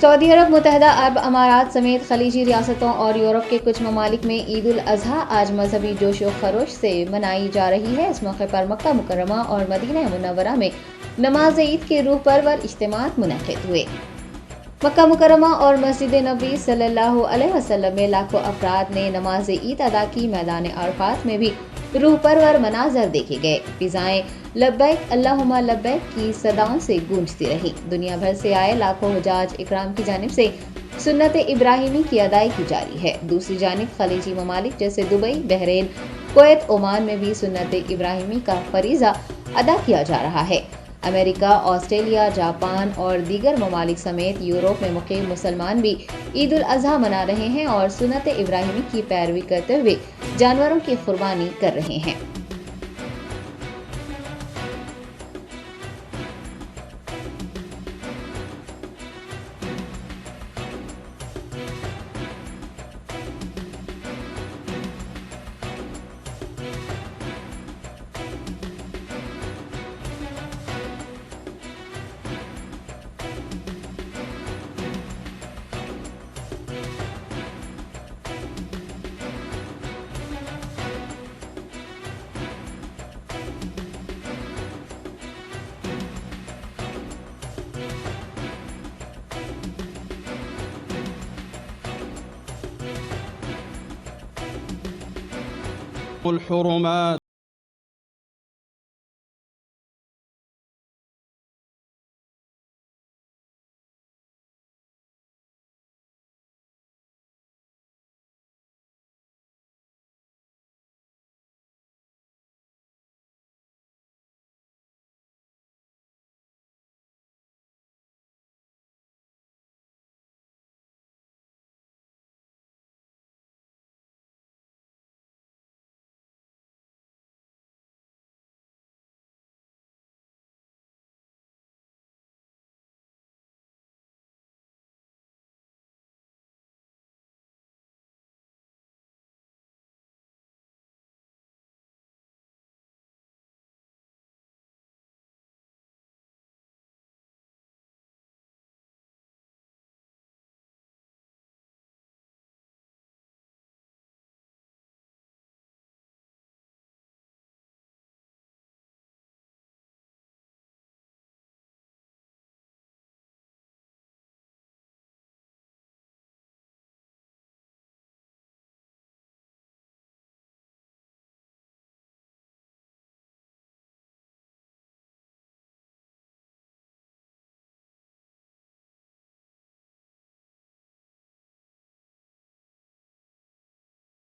सऊदी अरब, मुत्तहदा अरब अमारात समेत खलीजी रियासतों और यूरोप के कुछ ममालिक में ईद उल अजहा आज मजहबी जोश व खरोश से मनाई जा रही है। इस मौके पर मक्का मुकर्रमा और मदीना मुनव्वरा में नमाज ईद के रूह परवर इज्तिमात मुनक्किद हुए। मक्का मुकर्रमा और मस्जिद नबी सल्लल्लाहु अलैहि वसल्लम में लाखों अफराद ने नमाज ईद अदा की। मैदान अरफात में भी रूह परवर मनाजर देखे गए। फिजाएं लब्बैक अल्लाहुम्मा लब्बैक की सदाओं से गूंजती रही। दुनिया भर से आए लाखों हुजाज इकराम की जानिब से सुन्नत इब्राहिमी की अदायगी जारी है। दूसरी जानिब खलीजी ममालिक जैसे दुबई, बहरीन, कुवैत, ओमान में भी सुन्नत इब्राहिमी का फरीजा अदा किया जा रहा है। अमेरिका, ऑस्ट्रेलिया, जापान और दीगर ममालिक समेत यूरोप में मुकीम मुसलमान भी ईद उल अजहा मना रहे हैं और सुन्नत इब्राहिमी की पैरवी करते हुए जानवरों की कुर्बानी कर रहे हैं। الحرمات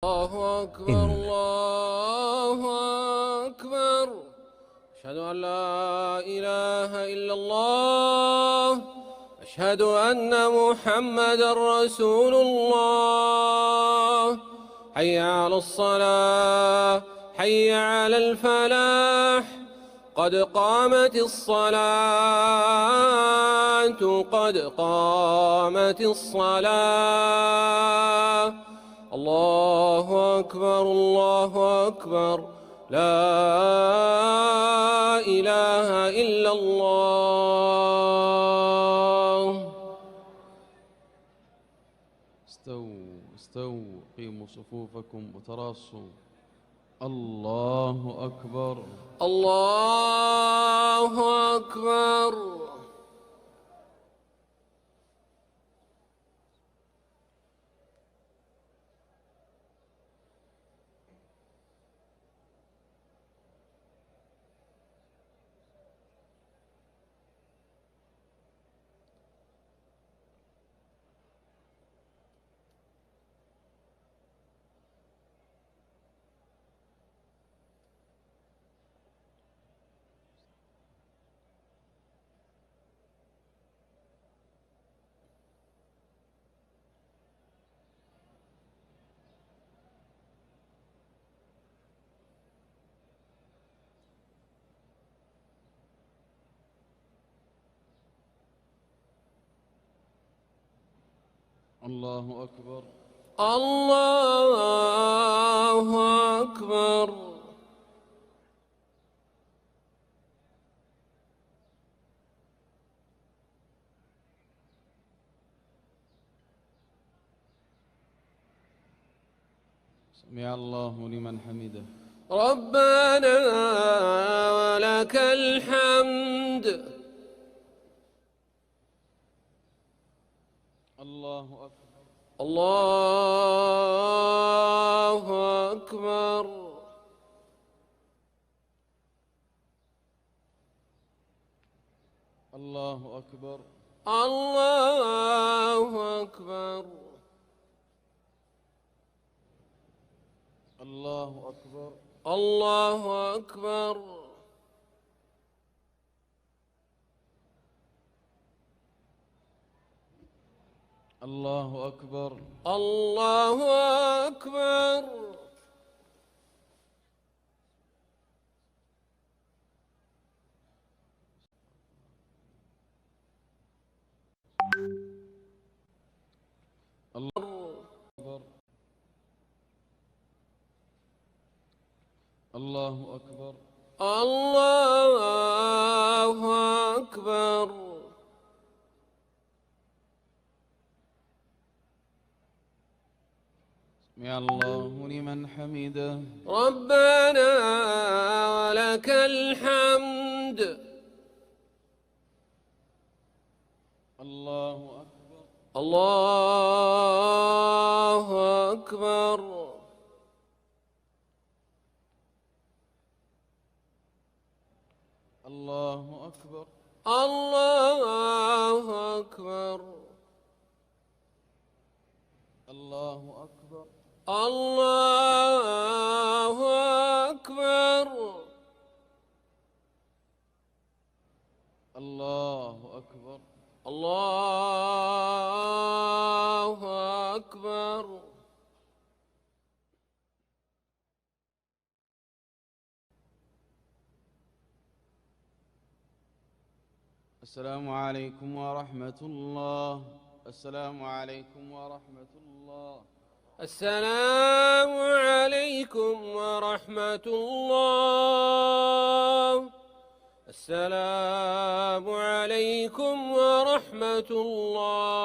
الله أكبر الله أكبر أشهد أن لا إله إلا الله أشهد أن محمدا رسول الله حي على الصلاة حي على الفلاح قد قامت الصلاة قد قامت الصلاة الله أكبر الله أكبر لا إله إلا الله. استووا استووا قيموا صفوفكم وتراصوا. الله أكبر الله أكبر. الله أكبر الله أكبر. سمع الله لمن حمده. ربنا ولك الحمد. الله أكبر. الله أكبر. الله أكبر. الله أكبر. الله أكبر. الله أكبر. الله أكبر. الله أكبر. الله أكبر. الله أكبر. سمع الله لمن حمده. ربنا ولك الحمد. الله أكبر. الله أكبر. الله أكبر. الله أكبر. الله أكبر. الله أكبر. الله أكبر. الله أكبر. السلام عليكم ورحمة الله. السلام عليكم ورحمة الله. السلام عليكم ورحمة الله. السلام عليكم ورحمة الله.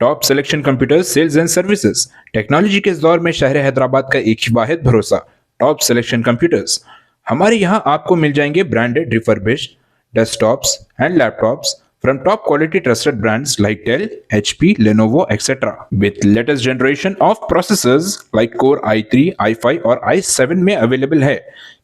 Top Selection Computers sales and services technology के इस दौर में शहर हैदराबाद का एक ही वाहिद भरोसा टॉप सिलेक्शन कंप्यूटर्स। हमारे यहाँ आपको मिल जाएंगे branded refurbished desktops and laptops from top quality trusted brands like Dell, HP, Lenovo, etc. with latest generation of processors like Core i3, i5 और i7 में अवेलेबल है।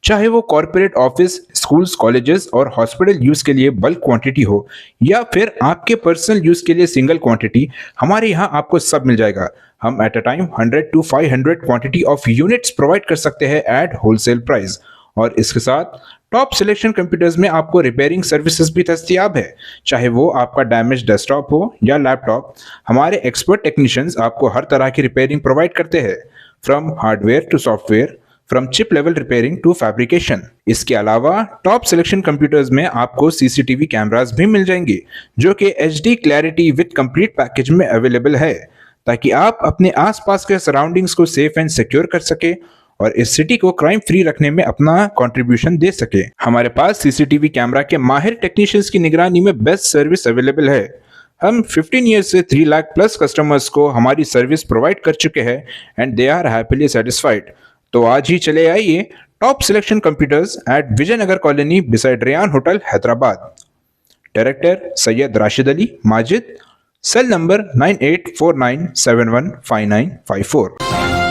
चाहे वो कॉर्पोरेट ऑफिस, स्कूल्स, कॉलेजेस और हॉस्पिटल यूज के लिए बल्क क्वांटिटी हो या फिर आपके पर्सनल यूज के लिए सिंगल क्वांटिटी, हमारे यहाँ आपको सब मिल जाएगा। हम एट अ टाइम 100 to 500 क्वांटिटी ऑफ यूनिट्स प्रोवाइड कर सकते हैं एट होलसेल प्राइस। और इसके साथ टॉप सिलेक्शन कंप्यूटर्स में आपको रिपेयरिंग सर्विसेज भी दस्तयाब है। चाहे वो आपका डैमेज डेस्कटॉप हो या लैपटॉप, हमारे एक्सपर्ट टेक्नीशियंस आपको हर तरह की रिपेयरिंग प्रोवाइड करते हैं, from hardware to software, from chip level repairing to fabrication. इसके अलावा टॉप सिलेक्शन कंप्यूटर्स में आपको सीसीटीवी कैमरास भी मिल जाएंगे जो कि HD clarity with complete package में अवेलेबल है, ताकि आप अपने आसपास के सराउंडिंग्स को सेफ एंड सिक्योर कर सके और इस सिटी को क्राइम फ्री रखने में अपना कंट्रीब्यूशन दे सके। हमारे पास सीसीटीवी कैमरा के माहिर टेक्नीशियंस की निगरानी में बेस्ट सर्विस अवेलेबल है। हम 15 ईयर्स से 3 लाख प्लस कस्टमर्स को हमारी सर्विस प्रोवाइड कर चुके हैं and they are happily satisfied. तो आज ही चले आइए Top Selection Computers at Vijayanagar colony beside Rayan hotel Hyderabad. Director Syed Rashid Ali Majid, cell number 9849715954।